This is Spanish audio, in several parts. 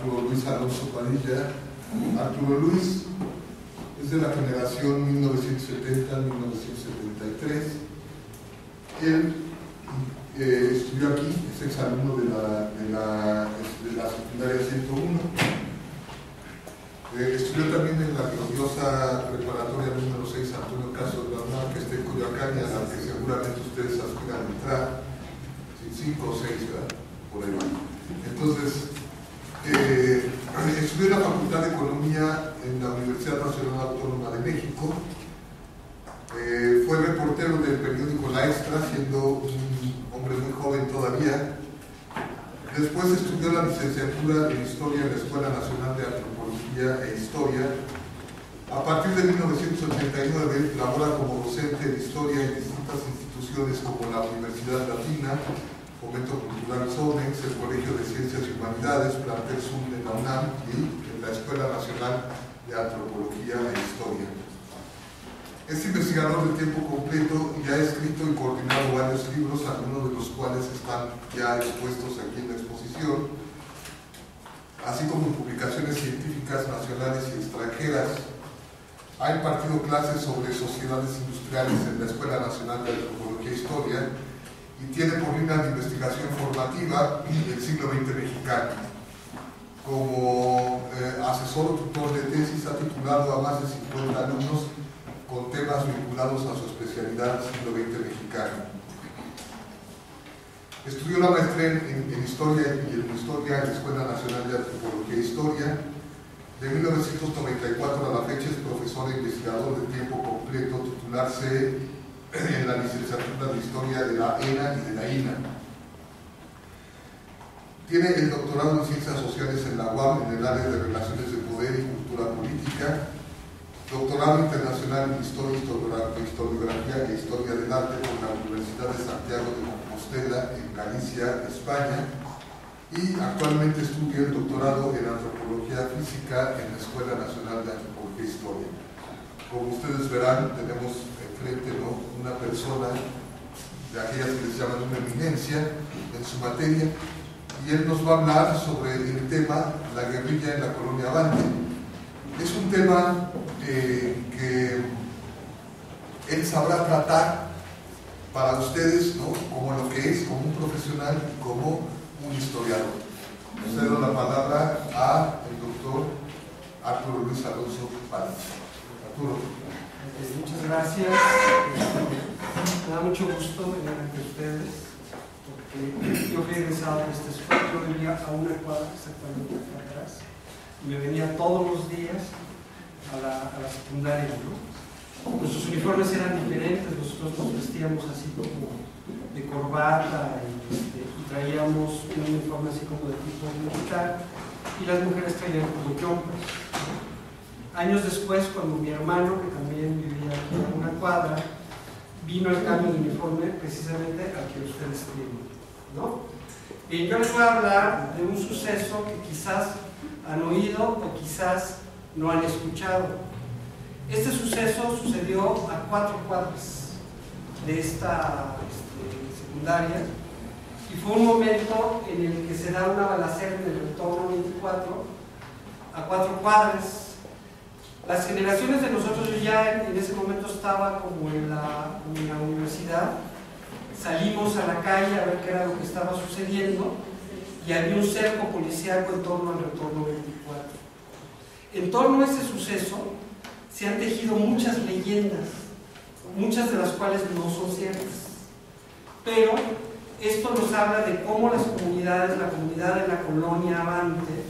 Arturo Luis Alonso Padilla. Arturo Luis es de la generación 1970-1973. Él estudió aquí, es exalumno de la secundaria 101. Estudió también en la gloriosa preparatoria número 6 Antonio Caso de la UNAM, que está en Coyoacán, y a la que seguramente ustedes aspiran a entrar, 5 o 6, ¿verdad? Por ahí va. Entonces, estudió en la Facultad de Economía en la Universidad Nacional Autónoma de México. Fue reportero del periódico La Extra, siendo un hombre muy joven todavía. Después estudió la licenciatura en Historia en la Escuela Nacional de Antropología e Historia. A partir de 1989 labora como docente de Historia en distintas instituciones como la Universidad Latina, Fomento Cultural SONEX, el Colegio de Ciencias y Humanidades, Plantel Sur de la UNAM y en la Escuela Nacional de Antropología e Historia. Es investigador de tiempo completo y ha escrito y coordinado varios libros, algunos de los cuales están ya expuestos aquí en la exposición, así como publicaciones científicas nacionales y extranjeras. Ha impartido clases sobre sociedades industriales en la Escuela Nacional de Antropología e Historia y tiene por línea de investigación formativa el siglo XX mexicano. Como asesor o tutor de tesis ha titulado a más de 50 alumnos con temas vinculados a su especialidad siglo XX mexicano. Estudió la maestría en Historia y en Historia en la Escuela Nacional de Antropología e Historia. De 1994 a la fecha es profesor e investigador de tiempo completo, titularse en la licenciatura de Historia de la ENA y de la INA. Tiene el doctorado en Ciencias Sociales en la UAM en el área de Relaciones de Poder y Cultura Política, doctorado internacional en Historiografía e Historia del Arte por la Universidad de Santiago de Compostela en Galicia, España, y actualmente estudia el doctorado en Antropología Física en la Escuela Nacional de Antropología e Historia. Como ustedes verán, tenemos enfrente, ¿no?, una persona de aquellas que les llaman una eminencia en su materia, y él nos va a hablar sobre el tema la guerrilla en la colonia Avante. Es un tema que él sabrá tratar para ustedes, ¿no?, como lo que es, como un profesional y como un historiador. Cedo la palabra a el doctor Arturo Luis Alonso Padilla. Arturo. Muchas gracias. Me da mucho gusto venir ante ustedes, porque yo fui egresado de esta escuela. Yo vivía a una cuadra exactamente acá atrás y me venía todos los días a la secundaria, ¿no? Nuestros uniformes eran diferentes, nosotros nos vestíamos así como de corbata y traíamos un uniforme así como de tipo militar, y las mujeres traían como jumpers. Años después, cuando mi hermano, que también vivía aquí a una cuadra, vino el cambio de uniforme precisamente al que ustedes tienen, ¿no? Bien, yo les voy a hablar de un suceso que quizás han oído o quizás no han escuchado. Este suceso sucedió a 4 cuadras de esta secundaria, y fue un momento en el que se da una balacera en el retorno 24 a 4 cuadras. Las generaciones de nosotros, yo ya en ese momento estaba como en la universidad, salimos a la calle a ver qué era lo que estaba sucediendo, y había un cerco policíaco en torno al retorno 24. En torno a ese suceso se han tejido muchas leyendas, muchas de las cuales no son ciertas, pero esto nos habla de cómo las comunidades, la comunidad de la colonia Avante,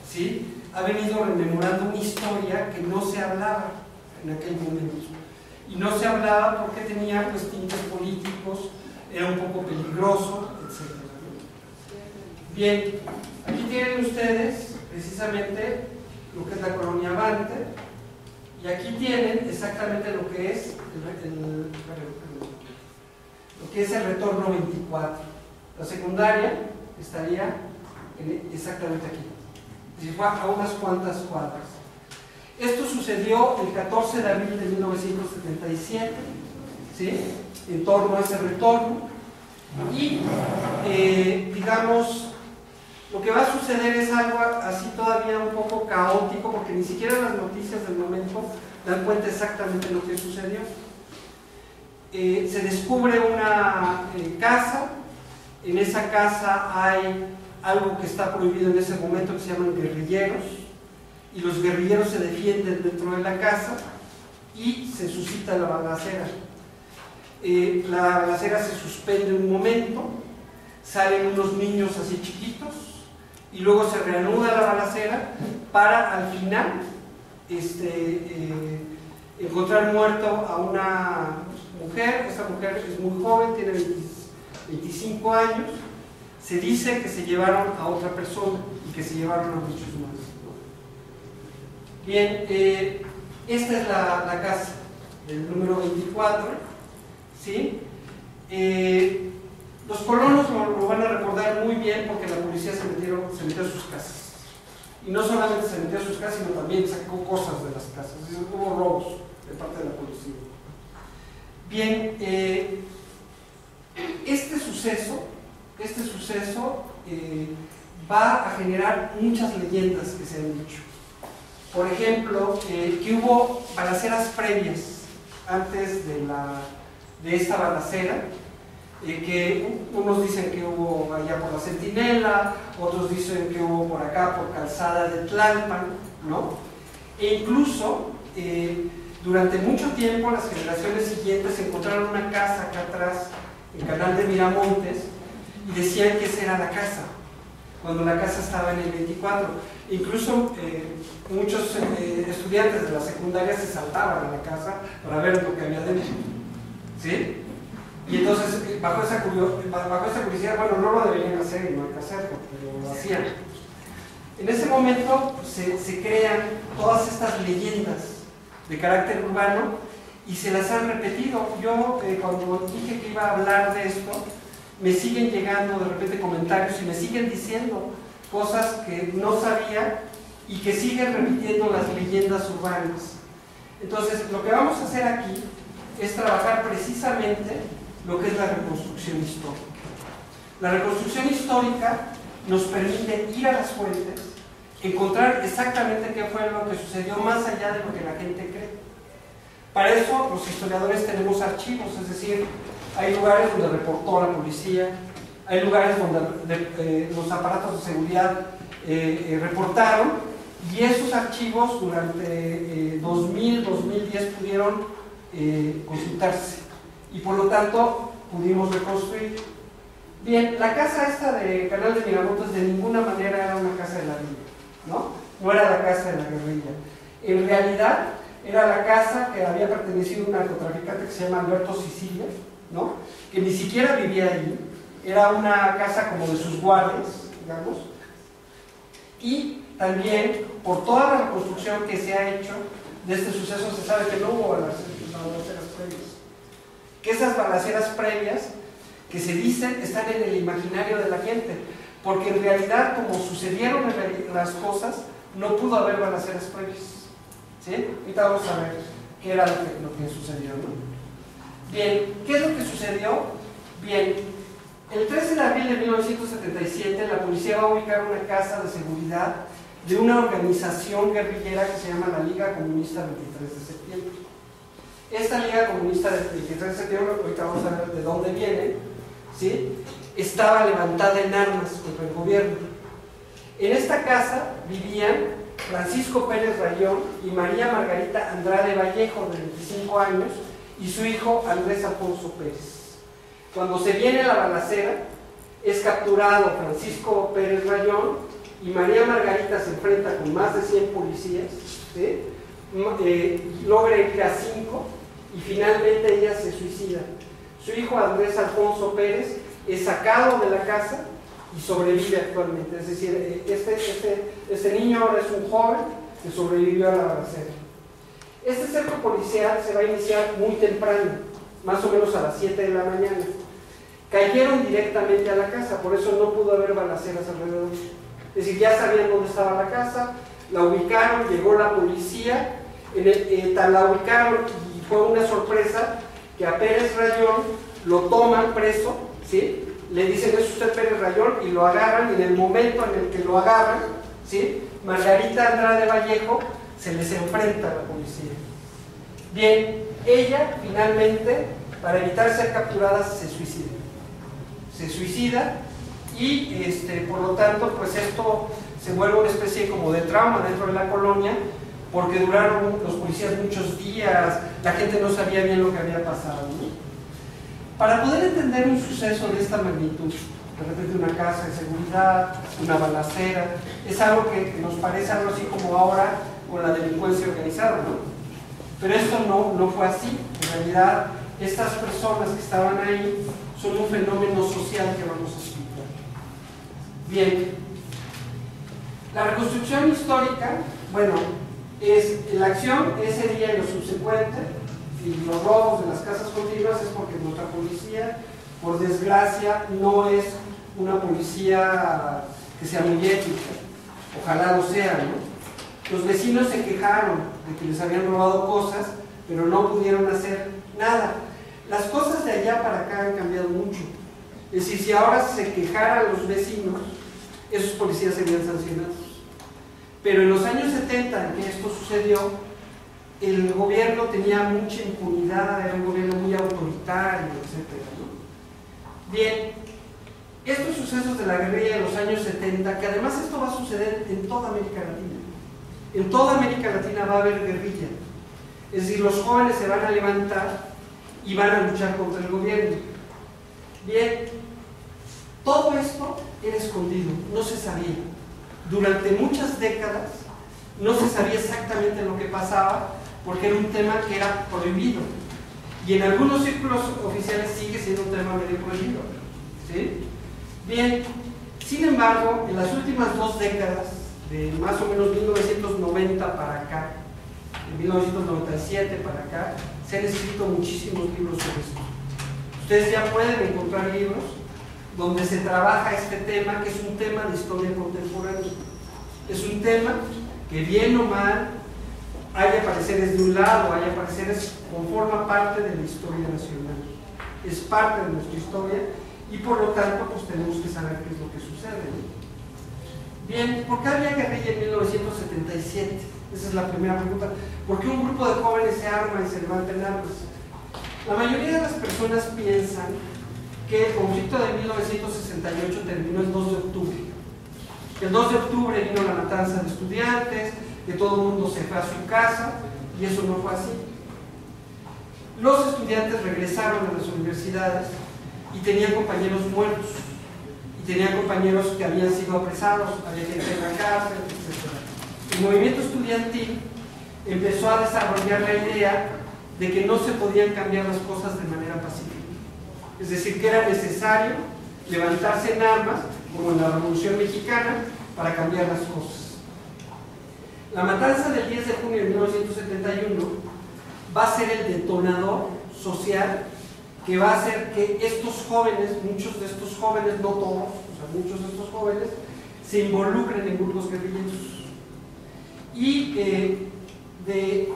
¿sí?, ha venido rememorando una historia que no se hablaba en aquel momento, y no se hablaba porque tenía pues tintes políticos, era un poco peligroso, etc. Bien, aquí tienen ustedes precisamente lo que es la colonia Avante, y aquí tienen exactamente lo que es el retorno 24. La secundaria estaría exactamente aquí, y fue a unas cuantas cuadras. Esto sucedió el 14 de abril de 1977, ¿sí?, en torno a ese retorno, y digamos, Lo que va a suceder es algo así todavía un poco caótico, porque ni siquiera las noticias del momento dan cuenta exactamente de lo que sucedió. Se descubre una casa. En esa casa hay algo que está prohibido en ese momento, que se llaman guerrilleros, y los guerrilleros se defienden dentro de la casa y se suscita la balacera. La balacera se suspende un momento, salen unos niños así chiquitos y luego se reanuda la balacera para al final encontrar muerto a una mujer. Esta mujer es muy joven, tiene 25 años. Se dice que se llevaron a otra persona y que se llevaron a muchos más. Bien, esta es la casa del número 24, ¿sí? Los colonos lo van a recordar muy bien porque la policía se metió a sus casas. Y no solamente se metió a sus casas, sino también sacó cosas de las casas. Hubo robos de parte de la policía. Bien, este suceso va a generar muchas leyendas que se han dicho. Por ejemplo, que hubo balaceras previas antes de esta balacera, que unos dicen que hubo allá por la Centinela, otros dicen que hubo por acá, por Calzada de Tlalpan, ¿no? E incluso, durante mucho tiempo, las generaciones siguientes encontraron una casa acá atrás, en Canal de Miramontes, y decían que esa era la casa, cuando la casa estaba en el 24. Incluso muchos estudiantes de la secundaria se saltaban a la casa para ver lo que había dentro, ¿sí? Y entonces, bajo esa curiosidad, bueno, no lo deberían hacer y no hay que hacerlo, pero lo hacían. En ese momento se crean todas estas leyendas de carácter urbano y se las han repetido. Yo, cuando dije que iba a hablar de esto, me siguen llegando de repente comentarios y me siguen diciendo cosas que no sabía y que siguen repitiendo las leyendas urbanas. Entonces, lo que vamos a hacer aquí es trabajar precisamente lo que es la reconstrucción histórica. La reconstrucción histórica nos permite ir a las fuentes, encontrar exactamente qué fue lo que sucedió más allá de lo que la gente cree. Para eso los historiadores tenemos archivos, es decir, hay lugares donde reportó la policía, hay lugares donde los aparatos de seguridad reportaron, y esos archivos durante 2000-2010 pudieron consultarse y por lo tanto pudimos reconstruir. Bien, la casa esta de Canal de Miramontes de ninguna manera era una casa de la villa, no era la casa de la guerrilla. En realidad era la casa que había pertenecido a un narcotraficante que se llama Alberto Sicilia, que ni siquiera vivía allí. Era una casa como de sus guardias, digamos. Y también, por toda la reconstrucción que se ha hecho de este suceso, se sabe que no hubo balaceras previas. Que esas balaceras previas que se dicen están en el imaginario de la gente, porque en realidad, como sucedieron las cosas, no pudo haber balaceras previas. ¿Sí? Ahorita vamos a ver qué era lo que sucedió, ¿no? Bien, ¿qué es lo que sucedió? Bien, el 13 de abril de 1977 la policía va a ubicar una casa de seguridad de una organización guerrillera que se llama la Liga Comunista 23 de septiembre. Esta Liga Comunista 23 de septiembre, ahorita vamos a ver de dónde viene, ¿sí? Estaba levantada en armas contra el gobierno. En esta casa vivían Francisco Pérez Rayón y María Margarita Andrade Vallejo, de 25 años, y su hijo Andrés Alfonso Pérez. Cuando se viene la balacera, es capturado Francisco Pérez Rayón y María Margarita se enfrenta con más de 100 policías, ¿sí? Logra ir a 5 y finalmente ella se suicida. Su hijo Andrés Alfonso Pérez es sacado de la casa y sobrevive actualmente. Es decir, este niño ahora es un joven que sobrevivió a la balacera. Este cerco policial se va a iniciar muy temprano, más o menos a las 7 de la mañana. Cayeron directamente a la casa, por eso no pudo haber balaceras alrededor. Es decir, ya sabían dónde estaba la casa, la ubicaron, llegó la policía, la ubicaron y fue una sorpresa que a Pérez Rayón lo toman preso, ¿sí? le dicen, ¿es usted Pérez Rayón? Y lo agarran, y en el momento en el que lo agarran, ¿sí?, Margarita Andrade Vallejo se les enfrenta a la policía. Bien, ella finalmente, para evitar ser capturada, se suicida. Se suicida y por lo tanto, pues esto se vuelve una especie como de trauma dentro de la colonia, porque duraron los policías muchos días, la gente no sabía bien lo que había pasado, ¿no? Para poder entender un suceso de esta magnitud, de repente una casa de seguridad, una balacera, es algo que nos parece algo así como ahora con la delincuencia organizada, ¿no? Pero esto no fue así. En realidad, estas personas que estaban ahí son un fenómeno social que vamos a explicar. Bien, la reconstrucción histórica, bueno, es la acción ese día y lo subsecuente, y los robos de las casas continuas, es porque nuestra policía, por desgracia, no es una policía que sea muy ética. Ojalá lo sea, ¿no? Los vecinos se quejaron de que les habían robado cosas, pero no pudieron hacer nada. Las cosas de allá para acá han cambiado mucho. Es decir, si ahora se quejaran los vecinos, esos policías serían sancionados. Pero en los años 70, en que esto sucedió, el gobierno tenía mucha impunidad, era un gobierno muy autoritario, etc., ¿no? Bien, estos sucesos de la guerrilla de los años 70, que además esto va a suceder en toda América Latina. En toda América Latina va a haber guerrilla. Es decir, los jóvenes se van a levantar y van a luchar contra el gobierno. Bien, todo esto era escondido, no se sabía. Durante muchas décadas no se sabía exactamente lo que pasaba, porque era un tema que era prohibido. Y en algunos círculos oficiales sigue siendo un tema medio prohibido, ¿sí? Bien, sin embargo, en las últimas 2 décadas, de más o menos 1990 para acá, en 1997 para acá, se han escrito muchísimos libros sobre esto. Ustedes ya pueden encontrar libros donde se trabaja este tema, que es un tema de historia contemporánea. Es un tema que, bien o mal, haya pareceres de un lado, haya pareceres, conforma parte de la historia nacional. Es parte de nuestra historia y por lo tanto pues tenemos que saber qué es lo que sucede, ¿no? Bien, ¿por qué había guerrilla en 1977? Esa es la primera pregunta. ¿Por qué un grupo de jóvenes se arma y se levanta en armas? La mayoría de las personas piensan que el conflicto de 1968 terminó el 2 de octubre. El 2 de octubre vino la matanza de estudiantes, que todo el mundo se fue a su casa, y eso no fue así. Los estudiantes regresaron a las universidades y tenían compañeros muertos, y tenían compañeros que habían sido apresados, había gente en la cárcel, etc. El movimiento estudiantil empezó a desarrollar la idea de que no se podían cambiar las cosas de manera pacífica. Es decir, que era necesario levantarse en armas, como en la Revolución Mexicana, para cambiar las cosas. La matanza del 10 de junio de 1971 va a ser el detonador social que va a hacer que estos jóvenes, muchos de estos jóvenes, no todos, o sea, muchos de estos jóvenes, se involucren en grupos guerrilleros. Y de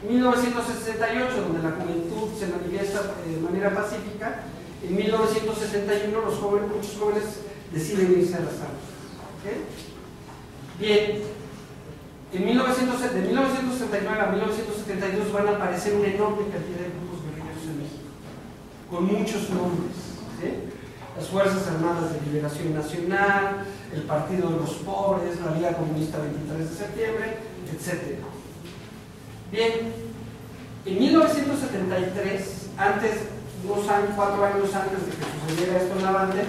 1968, donde la juventud se manifiesta de manera pacífica, en 1971 muchos jóvenes deciden irse a las armas. ¿Okay? Bien, de 1969 a 1972 van a aparecer una enorme cantidad de grupos guerrilleros en México, con muchos nombres, ¿sí? Las Fuerzas Armadas de Liberación Nacional, el Partido de los Pobres, la Liga Comunista 23 de septiembre, etc. Bien, en 1973, unos 4 años antes de que sucediera esto en la banda,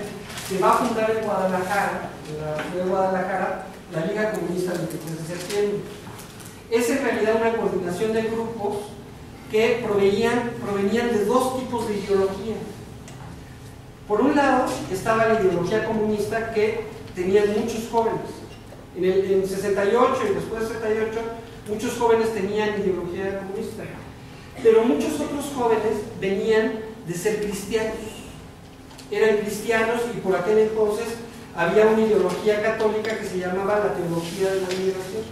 se va a fundar en Guadalajara, en la ciudad de Guadalajara, la Liga Comunista 23 de septiembre. Es en realidad una coordinación de grupos que provenían de 2 tipos de ideología. Por un lado estaba la ideología comunista, que tenían muchos jóvenes. En 68 y después de 68, muchos jóvenes tenían ideología comunista, pero muchos otros jóvenes venían de ser cristianos. Eran cristianos y por aquel entonces había una ideología católica que se llamaba la teología de la liberación.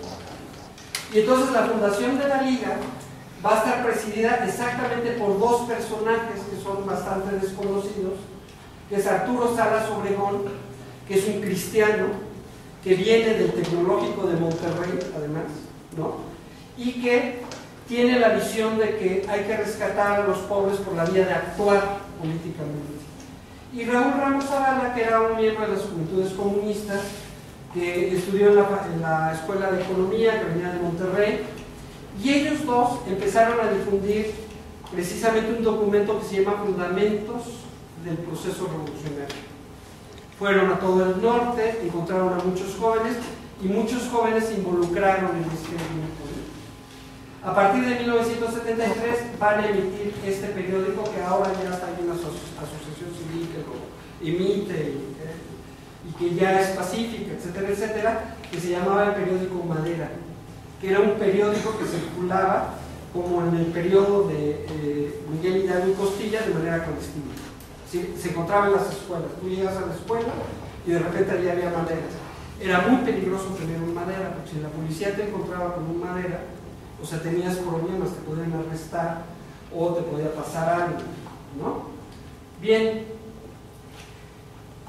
Y entonces la fundación de la Liga va a estar presidida exactamente por 2 personajes que son bastante desconocidos, que es Arturo Salas Obregón, que es un cristiano que viene del Tecnológico de Monterrey, además, ¿no? Y que tiene la visión de que hay que rescatar a los pobres por la vía de actuar políticamente. Y Raúl Ramos Zavala, que era un miembro de las Juventudes Comunistas, que estudió en la Escuela de Economía, que venía de Monterrey, y ellos dos empezaron a difundir precisamente un documento que se llama Fundamentos del Proceso Revolucionario. Fueron a todo el norte, encontraron a muchos jóvenes, y muchos jóvenes se involucraron en este grupo. A partir de 1973 van a emitir este periódico, que ahora ya está en una asociación civil que lo emite y que ya es pacífica, etcétera, etcétera, que se llamaba el periódico Madera, que era un periódico que circulaba como en el periodo de Miguel Hidalgo y Costilla, de manera clandestina. Se encontraba en las escuelas. Tú llegas a la escuela y de repente allí había madera. Era muy peligroso tener un madera, porque si la policía te encontraba con un madera, o sea, tenías problemas, te podían arrestar o te podía pasar algo, ¿no? Bien,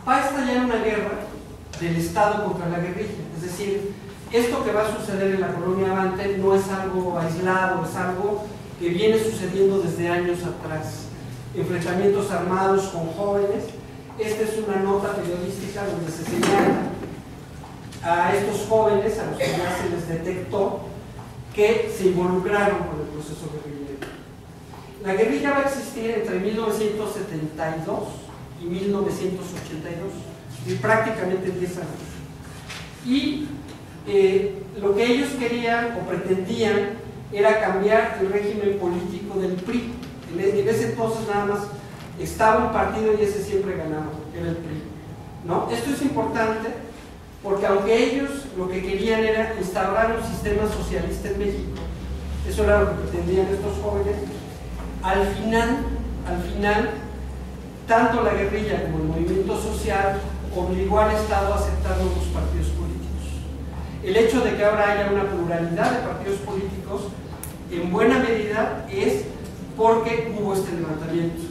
va a estallar una guerra del Estado contra la guerrilla. Es decir, esto que va a suceder en la colonia Abante no es algo aislado, es algo que viene sucediendo desde años atrás. Enfrentamientos armados con jóvenes. Esta es una nota periodística donde se señala a estos jóvenes, a los que ya se les detectó, que se involucraron con el proceso guerrillero. La guerrilla va a existir entre 1972 y 1982, y prácticamente 10 años. Y lo que ellos querían o pretendían era cambiar el régimen político del PRI. En ese entonces nada más estaba un partido y ese siempre ganaba, que era el PRI, ¿no? Esto es importante porque aunque ellos lo que querían era instaurar un sistema socialista en México, eso era lo que pretendían estos jóvenes, al final, tanto la guerrilla como el movimiento social obligó al Estado a aceptar nuevos partidos políticos. El hecho de que ahora haya una pluralidad de partidos políticos, en buena medida, es porque hubo este levantamiento,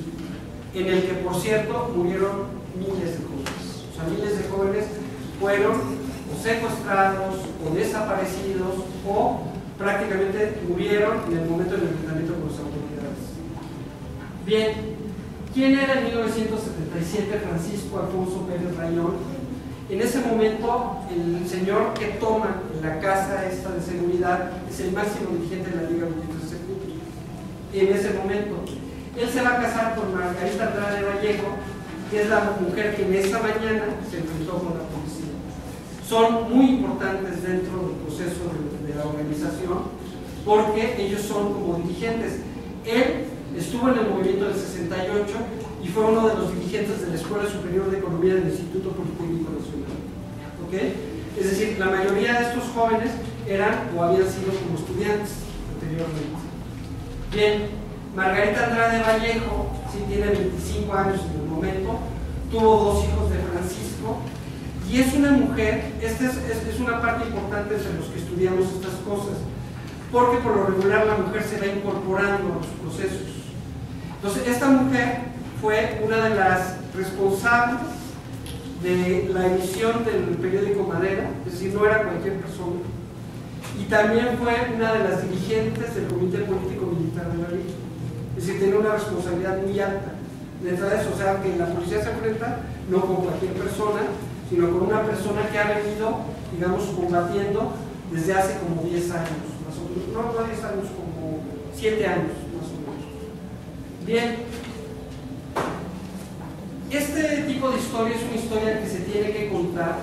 en el que, por cierto, murieron miles de jóvenes. O sea, miles de jóvenes fueron o secuestrados o desaparecidos o prácticamente murieron en el momento del enfrentamiento con las autoridades. Bien, ¿quién era en 1977 Francisco Alfonso Pérez Rayón? En ese momento, el señor que toma la casa esta de seguridad es el máximo dirigente de la Liga 23 de septiembre. En ese momento, él se va a casar con Margarita Andrade Vallejo, que es la mujer que en esa mañana se enfrentó con la policía. Son muy importantes dentro del proceso de la organización porque ellos son como dirigentes. Él estuvo en el movimiento del 68 y fue uno de los dirigentes de la Escuela Superior de Economía del Instituto Politécnico Nacional. ¿Okay? Es decir, la mayoría de estos jóvenes eran o habían sido como estudiantes anteriormente. Bien, Margarita Andrade Vallejo, sí tiene 25 años en el momento, tuvo 2 hijos de Francisco y es una mujer, esta es una parte importante entre los que estudiamos estas cosas, porque por lo regular la mujer se va incorporando a los procesos. Entonces, esta mujer fue una de las responsables de la emisión del periódico Madera, es decir, no era cualquier persona, y también fue una de las dirigentes del Comité Político Militar de la Liga. Es decir, tiene una responsabilidad muy alta dentro de eso. O sea, que la policía se enfrenta no con cualquier persona, sino con una persona que ha venido, digamos, combatiendo desde hace como 10 años, más o menos. No 10 años, como 7 años, más o menos. Bien. Este tipo de historia es una historia que se tiene que contar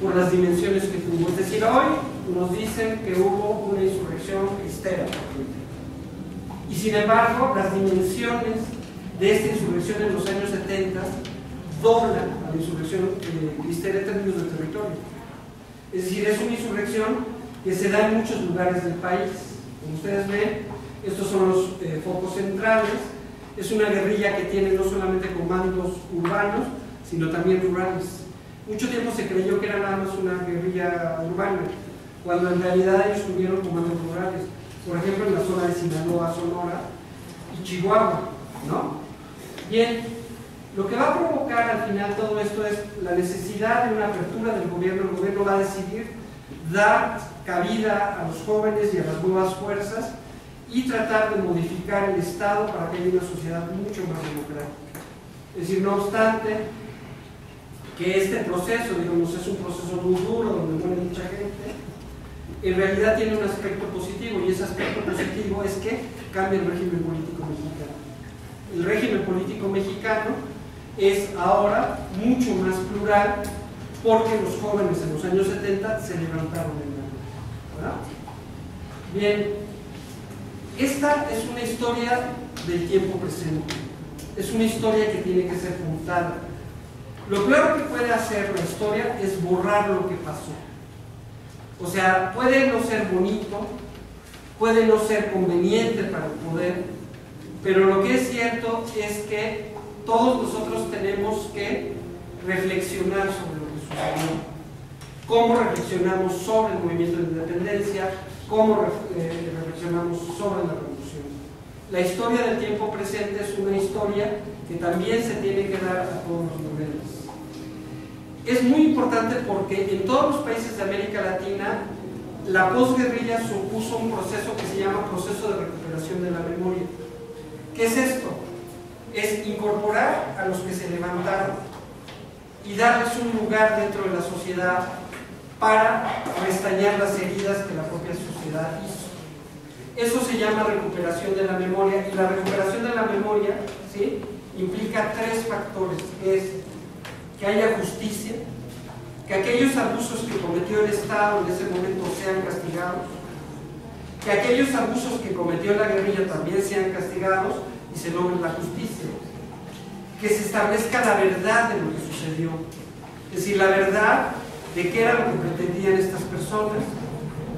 por las dimensiones que tuvo. Es decir, hoy nos dicen que hubo una insurrección cristera, y sin embargo las dimensiones de esta insurrección en los años 70 doblan a la insurrección cristera en términos de territorio. Es decir, es una insurrección que se da en muchos lugares del país. Como ustedes ven, estos son los focos centrales. Es una guerrilla que tiene no solamente comandos urbanos, sino también rurales. Mucho tiempo se creyó que era nada más una guerrilla urbana, cuando en realidad ellos tuvieron comandos rurales. Por ejemplo, en la zona de Sinaloa, Sonora y Chihuahua, ¿no? Bien, Lo que va a provocar al final todo esto es la necesidad de una apertura del gobierno. El gobierno va a decidir dar cabida a los jóvenes y a las nuevas fuerzas y tratar de modificar el Estado para que haya una sociedad mucho más democrática. Es decir, no obstante que este proceso, digamos, es un proceso muy duro donde muere mucha gente, en realidad tiene un aspecto positivo, y ese aspecto positivo es que cambia el régimen político mexicano. El régimen político mexicano es ahora mucho más plural porque los jóvenes en los años 70 se levantaron en la lucha, ¿verdad? Bien, esta es una historia del tiempo presente, es una historia que tiene que ser contada. Lo peor que puede hacer la historia es borrar lo que pasó. O sea, puede no ser bonito, puede no ser conveniente para el poder, pero lo que es cierto es que todos nosotros tenemos que reflexionar sobre lo que sucedió. Cómo reflexionamos sobre el movimiento de independencia, cómo reflexionamos sobre la revolución. La historia del tiempo presente es una historia que también se tiene que dar a todos los niveles. Es muy importante porque en todos los países de América Latina la posguerrilla supuso un proceso que se llama proceso de recuperación de la memoria. ¿Qué es esto? Es incorporar a los que se levantaron y darles un lugar dentro de la sociedad para restañar las heridas que la propia sociedad hizo. Eso se llama recuperación de la memoria, y la recuperación de la memoria, ¿sí?, implica tres factores. Es que haya justicia, que aquellos abusos que cometió el Estado en ese momento sean castigados, que aquellos abusos que cometió la guerrilla también sean castigados y se logre la justicia, que se establezca la verdad de lo que sucedió, es decir, la verdad de qué era lo que pretendían estas personas,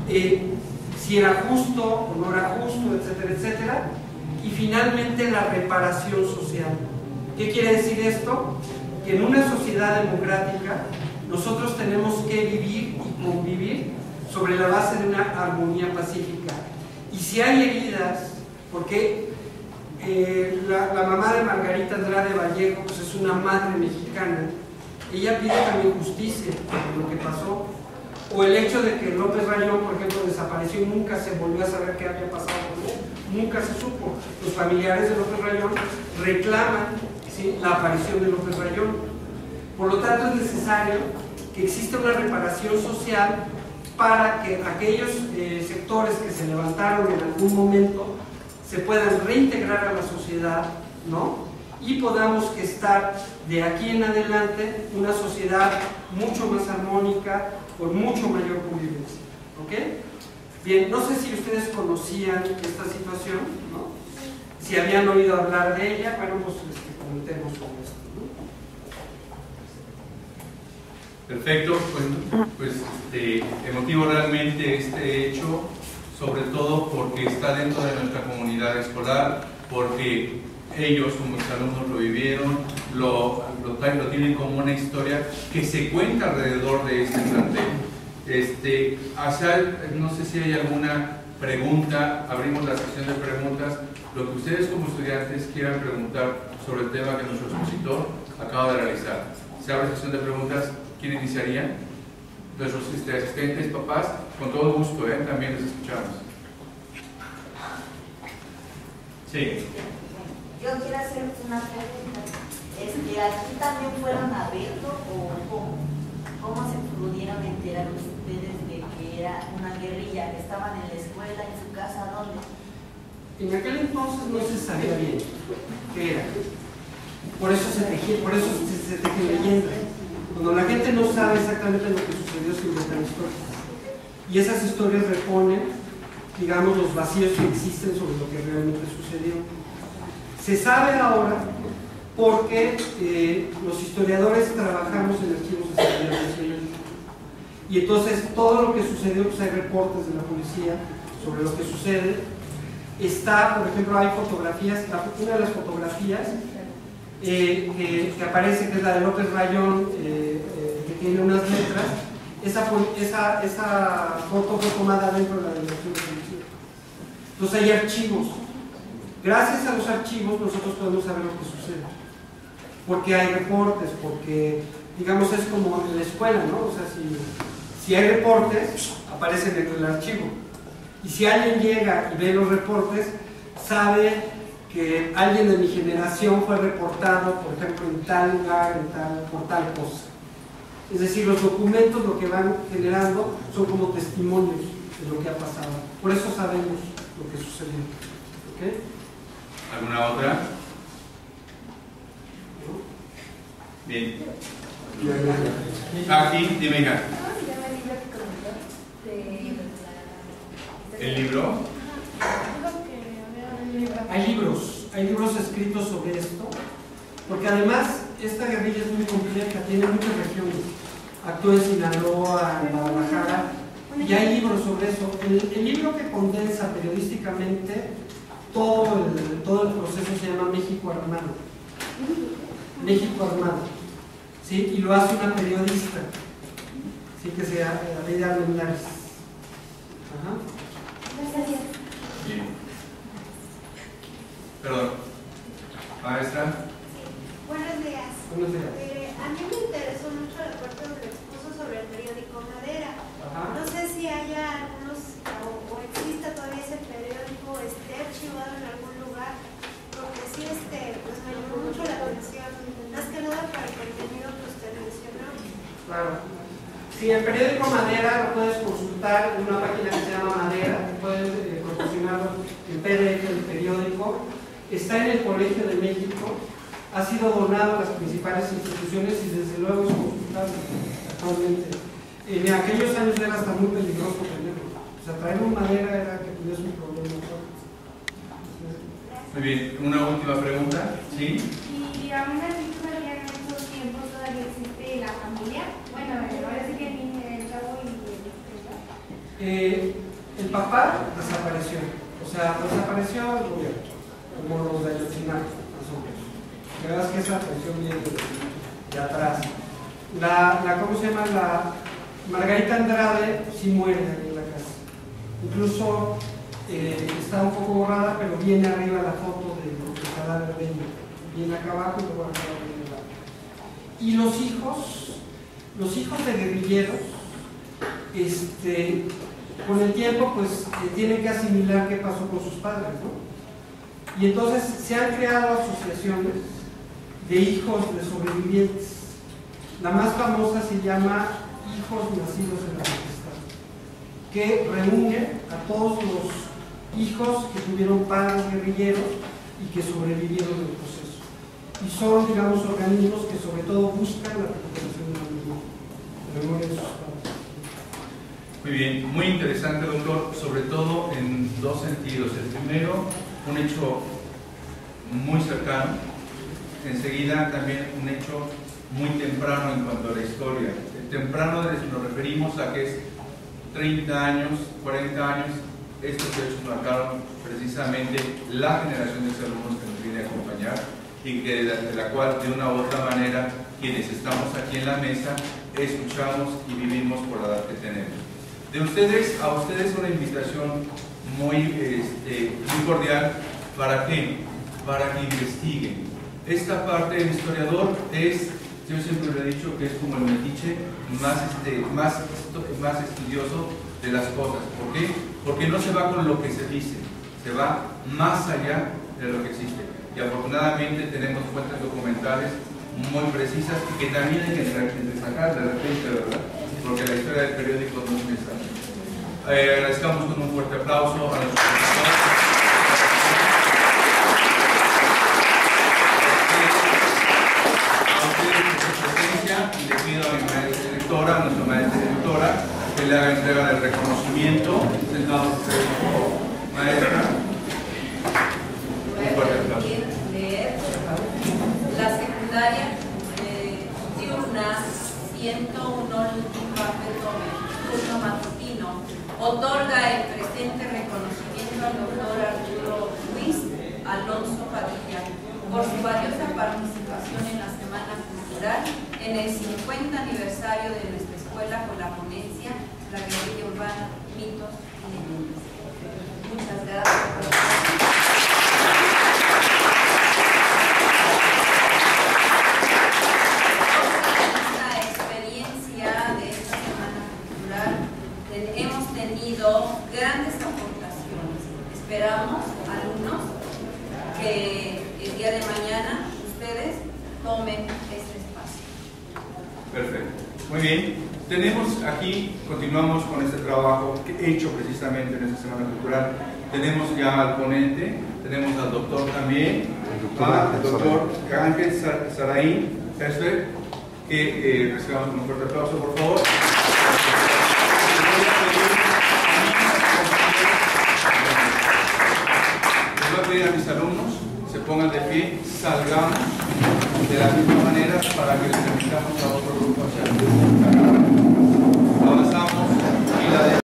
si era justo o no era justo, etcétera, etcétera, y finalmente la reparación social. ¿Qué quiere decir esto? Que en una sociedad democrática nosotros tenemos que vivir y convivir sobre la base de una armonía pacífica. Y si hay heridas, porque la mamá de Margarita Andrade Vallejo pues es una madre mexicana, ella pide también justicia por lo que pasó, o el hecho de que López Rayón, por ejemplo, desapareció y nunca se volvió a saber qué había pasado con él, nunca se supo. Los familiares de López Rayón reclaman, ¿sí?, la aparición de López Rayón. Por lo tanto, es necesario que exista una reparación social para que aquellos sectores que se levantaron en algún momento se puedan reintegrar a la sociedad, ¿no?, y podamos estar de aquí en adelante una sociedad mucho más armónica, con mucho mayor convivencia. ¿Ok? Bien, no sé si ustedes conocían esta situación, ¿no? Si habían oído hablar de ella, bueno, pues comentemos sobre esto, ¿no? Perfecto, pues emotivo realmente este hecho, sobre todo porque está dentro de nuestra comunidad escolar, porque ellos como exalumnos lo vivieron, lo tienen como una historia que se cuenta alrededor de este plantel. No sé si hay alguna pregunta, abrimos la sección de preguntas, lo que ustedes como estudiantes quieran preguntar sobre el tema que nuestro expositor acaba de realizar. Se abre la sección de preguntas. ¿Quién iniciaría? Nuestros asistentes, papás, con todo gusto, también les escuchamos. Sí. Yo quiero hacer una pregunta. ¿Aquí también fueron a verlo o cómo se pudieron enterar ustedes de que era una guerrilla, que estaban en la escuela, en su casa, dónde? En aquel entonces no se sabía bien qué era. Por eso se tejían leyendas. Cuando la gente no sabe exactamente lo que sucedió, se inventan historias. Y esas historias reponen, digamos, los vacíos que existen sobre lo que realmente sucedió. Se sabe ahora porque los historiadores trabajamos en archivos de seguridad nacional. Y entonces todo lo que sucedió, pues hay reportes de la policía sobre lo que sucede. Está, por ejemplo, hay fotografías, una de las fotografías que aparece, que es la de López Rayón, que tiene unas letras, esa foto fue tomada dentro de la delegación de policía. Entonces hay archivos. Gracias a los archivos nosotros podemos saber lo que sucede. porque hay reportes, porque, digamos, es como en la escuela, ¿no? O sea, si hay reportes, aparecen en el archivo. Y si alguien llega y ve los reportes, sabe que alguien de mi generación fue reportado, por ejemplo, en tal lugar, por tal cosa. Es decir, los documentos lo que van generando son como testimonios de lo que ha pasado. Por eso sabemos lo que sucedió. ¿Okay? ¿Alguna otra? Bien. Aquí, dime, hija. ¿Cómo se llama el libro que comentó? ¿El libro? Hay libros escritos sobre esto, porque además esta guerrilla es muy compleja, tiene muchas regiones. Actuó en Sinaloa, en Guadalajara, y hay libros sobre eso. El libro que condensa periodísticamente todo el proceso se llama México Armado. México Armado. ¿Sí? Y lo hace una periodista, ¿sí? Que se llama Lidia Armendáriz. Gracias. Bien. Perdón. Maestra. Buenos días. Buenos días. A mí me interesó mucho la parte donde expuso sobre el periódico Madera. Ajá. No sé si haya algunos, o exista todavía ese periódico archivado en algún lugar, porque sí, pues me llamó mucho la atención, más que nada para el contenido que usted mencionó. Claro. Sí, el periódico Madera lo puedes consultar en una página que se llama Madera, puedes proporcionarlo en PDF del periódico. Está en el Colegio de México, ha sido donado a las principales instituciones y desde luego es consultable actualmente. En aquellos años era hasta muy peligroso tenerlo. O sea, traer un Madera era que tuviese un problema. Muy bien, una última pregunta. ¿Sí? Y aún así todavía en estos tiempos todavía existe la familia. Bueno, ahora sí que el chavo y el papá desapareció. O sea, desapareció el gobierno, como los de Ayotzinapa, más o menos. La verdad es que esa atención viene de atrás. ¿Cómo se llama? La Margarita Andrade sí muere ahí en la casa. Incluso está un poco borrada, pero viene arriba la foto del cadáver de ella. Viene acá abajo y luego acá viene abajo. Y los hijos de guerrilleros, con el tiempo, pues tienen que asimilar qué pasó con sus padres, ¿no? Y entonces se han creado asociaciones de hijos de sobrevivientes. La más famosa se llama Hijos Nacidos en la Majestad, que reúne a todos los hijos que tuvieron padres guerrilleros y que sobrevivieron en el proceso. Y son, digamos, organismos que sobre todo buscan la recuperación de la memoria de sus padres. Muy bien, muy interesante, doctor, sobre todo en dos sentidos. El primero, un hecho muy cercano. Enseguida también un hecho muy temprano en cuanto a la historia. El temprano nos referimos a que es 30 años, 40 años. Estos hechos marcaron precisamente la generación de alumnos que nos viene a acompañar y que de la cual de una u otra manera quienes estamos aquí en la mesa escuchamos y vivimos por la edad que tenemos. A ustedes una invitación muy cordial. ¿Para qué? Para que investiguen. Esta parte del historiador es, yo siempre le he dicho que es como el metiche más estudioso de las cosas. ¿Por qué? Porque no se va con lo que se dice, se va más allá de lo que existe. Y afortunadamente tenemos fuentes documentales muy precisas y que también hay que sacar de repente, ¿verdad? Porque la historia del periódico no es necesaria. Agradezcamos con un fuerte aplauso a nuestros profesores. A ustedes por su presencia y le pido a mi maestra directora, a nuestra maestra directora, que le haga entrega del reconocimiento. Sentados ustedes, por favor. Maestra. Un fuerte aplauso. La secundaria diurna 101 turno matutino otorga el presente reconocimiento al doctor Arturo Luis Alonso Padilla por su valiosa participación en la Semana Cultural en el 50 aniversario de nuestra escuela con la ponencia La guerrilla urbana, mitos y leyendas. Muchas gracias. Muy bien, tenemos aquí, continuamos con este trabajo hecho precisamente en esta Semana Cultural. Tenemos ya al ponente, tenemos al doctor también, al doctor Ángel Saraín, que recibamos un fuerte aplauso, por favor. Les voy a pedir a mis alumnos se pongan de pie, salgamos de la misma manera para que les permitamos a otro grupo hacer. Avanzamos y la